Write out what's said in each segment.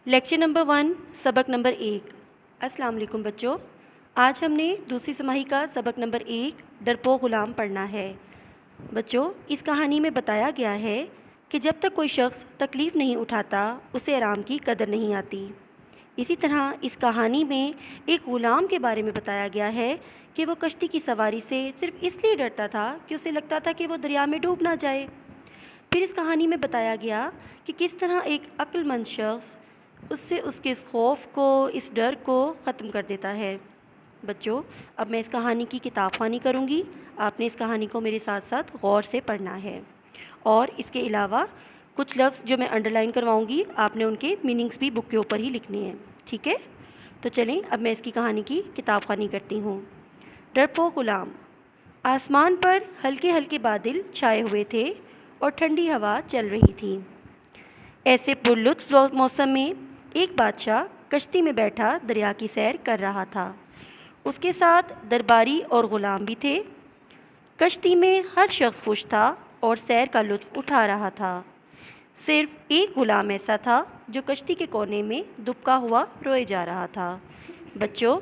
Lecture number 1 سبق number 1۔ السلام علیکم بچوں، آج ہم نے دوسری سماحی کا سبق نمبر 1 ڈرپوک غلام پڑھنا ہے۔ بچوں، اس کہانی میں بتایا گیا ہے کہ جب تک کوئی شخص تکلیف نہیں اٹھاتا اسے آرام کی قدر نہیں آتی۔ اسی طرح اس کہانی میں ایک غلام کے بارے میں بتایا گیا ہے کہ وہ کشتی کی سواری سے صرف اس لیے ڈرتا تھا کہ اسے لگتا تھا کہ وہ دریا میں ڈوب نہ جائے۔ پھر اس کہانی میں بتایا گیا کہ کس طرح ایک عقل مند شخص اس کے اس خوف کو، اس ڈر کو ختم کر دیتا ہے۔ بچوں، اب میں اس کہانی کی کتاب خوانی کروں گی۔ آپ نے اس کہانی کو میرے ساتھ ساتھ غور سے پڑھنا ہے، اور اس کے علاوہ کچھ لفظ جو میں انڈر لائن کرواؤں گی آپ نے ان کے میننگز بھی بک کے اوپر ہی لکھنے ہیں، ٹھیک ہے؟ تو چلیں اب میں اس کی کہانی کی کتاب خوانی کرتی ہوں۔ ڈرپوک غلام۔ آسمان پر ہلکے ہلکے بادل چھائے ہوئے تھے اور ٹھنڈی ہوا چل رہی تھی۔ ایسے پرلطف موسم میں ایک بادشاہ کشتی میں بیٹھا دریا کی سیر کر رہا تھا۔ اس کے ساتھ درباری اور غلام بھی تھے۔ کشتی میں ہر شخص خوش تھا اور سیر کا لطف اٹھا رہا تھا۔ صرف ایک غلام ایسا تھا جو کشتی کے کونے میں دبکا ہوا روئے جا رہا تھا۔ بچوں،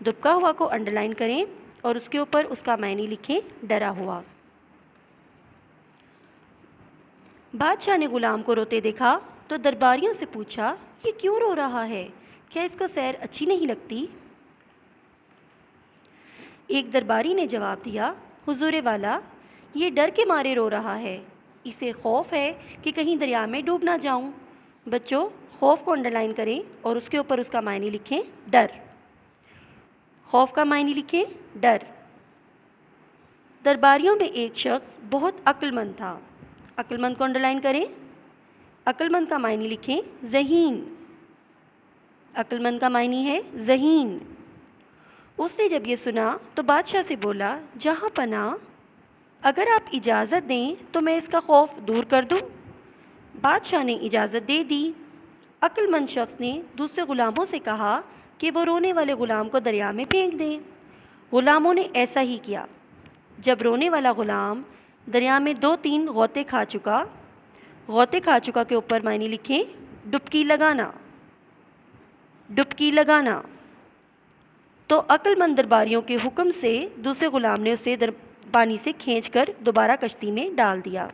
دبکا ہوا کو انڈر لائن کریں اور اس کے اوپر اس کا معنی لکھیں، ڈرا ہوا۔ بادشاہ نے غلام کو روتے دیکھا تو درباریوں سے پوچھا، یہ کیوں رو رہا ہے؟ کیا اس کو سیر اچھی نہیں لگتی؟ ایک درباری نے جواب دیا، حضور والا، یہ ڈر کے مارے رو رہا ہے، اسے خوف ہے کہ کہیں دریا میں ڈوب نہ جاؤں۔ بچوں، خوف کو انڈر لائن کریں اور اس کے اوپر اس کا معنی لکھیں، ڈر۔ خوف کا معنی لکھیں، ڈر۔ درباریوں میں ایک شخص بہت عقل مند تھا۔ عقل مند کو انڈر لائن کریں۔ عقل مند کا معنی لکھیں، ذہین۔ عقل مند کا معنی ہے ذہین۔ اس نے جب یہ سنا تو بادشاہ سے بولا، جہاں پناہ، اگر آپ اجازت دیں تو میں اس کا خوف دور کر دوں۔ بادشاہ نے اجازت دے دی۔ عقل مند شخص نے دوسرے غلاموں سے کہا کہ وہ رونے والے غلام کو دریا میں پھینک دیں۔ غلاموں نے ایسا ہی کیا۔ جب رونے والا غلام دریا میں 2-3 غوطے کھا چکا کے اوپر معنی لکھیں، ڈبکی لگانا۔ ڈبکی لگانا۔ تو عقل مند درباریوں کے حکم سے دوسرے غلام نے اسے پانی سے کھینچ کر دوبارہ کشتی میں ڈال دیا۔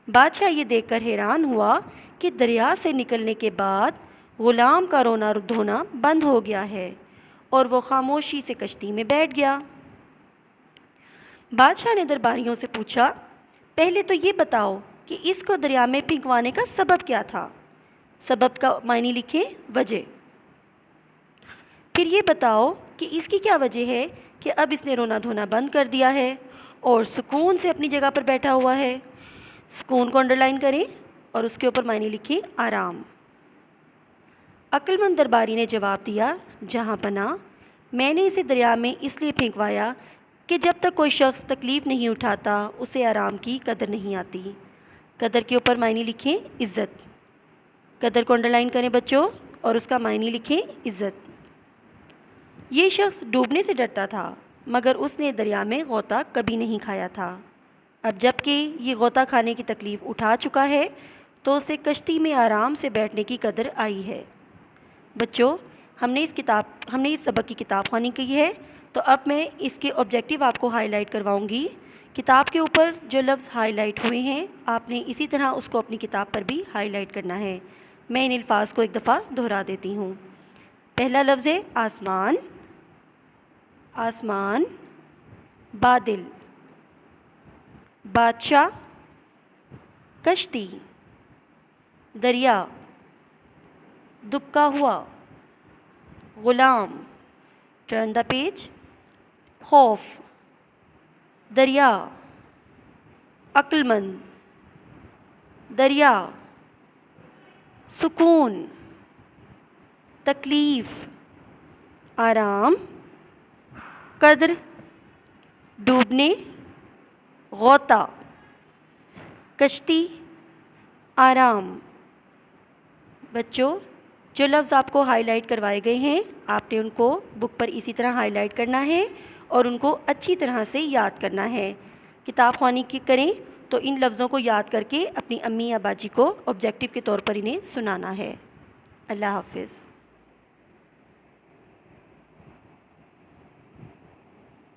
بادشاہ یہ دیکھ کر حیران ہوا کہ دریا سے نکلنے کے بعد غلام کا رونا دھونا بند ہو گیا ہے، اور وہ خاموشی سے کشتی میں بیٹھ گیا۔ بادشاہ نے درباریوں سے پوچھا، پہلے تو یہ بتاؤ کہ اس کو دریا میں پھینکوانے کا سبب کیا تھا؟ سبب کا معنی لکھیں، وجہ۔ پھر یہ بتاؤ کہ اس کی کیا وجہ ہے کہ اب اس نے رونا دھونا بند کر دیا ہے اور سکون سے اپنی جگہ پر بیٹھا ہوا ہے۔ سکون کو انڈر لائن کریں اور اس کے اوپر معنی لکھیں، آرام۔ عقل مند درباری نے جواب دیا، جہاں پناہ، میں نے اسے دریا میں اس لیے پھینکوایا کہ جب تک کوئی شخص تکلیف نہیں اٹھاتا اسے آرام کی قدر نہیں آتی۔ قدر کے اوپر معنی لکھیں، عزت۔ قدر کو انڈر لائن کریں بچوں اور اس کا معنی لکھیں، عزت۔ یہ شخص ڈوبنے سے ڈرتا تھا مگر اس نے دریا میں غوطہ کبھی نہیں کھایا تھا۔ اب جب کہ یہ غوطہ کھانے کی تکلیف اٹھا چکا ہے تو اسے کشتی میں آرام سے بیٹھنے کی قدر آئی ہے۔ بچوں، ہم نے اس سبق کی کتاب خوانی کی ہے، تو اب میں اس کے آبجیکٹیو آپ کو ہائی لائٹ کرواؤں گی۔ کتاب کے اوپر جو لفظ ہائی لائٹ ہوئے ہیں آپ نے اسی طرح اس کو اپنی کتاب پر بھی ہائی لائٹ کرنا ہے۔ میں ان الفاظ کو ایک دفعہ دہرا دیتی ہوں۔ پہلا لفظ ہے آسمان، آسمان، بادل، بادشاہ، کشتی، دریا، دبکا ہوا، غلام، ٹرن دا پیج، خوف، دریا، عقل مند، دریا، سکون، تکلیف، آرام، قدر، ڈوبنے، غوطہ، کشتی، آرام۔ بچوں، جو لفظ آپ کو ہائی لائٹ کروائے گئے ہیں آپ نے ان کو بک پر اسی طرح ہائی لائٹ کرنا ہے اور ان کو اچھی طرح سے یاد کرنا ہے۔ کتاب خوانی کی کریں تو ان لفظوں کو یاد کر کے اپنی امی یا باجی کو آبجیکٹیو کے طور پر انہیں سنانا ہے۔ اللہ حافظ۔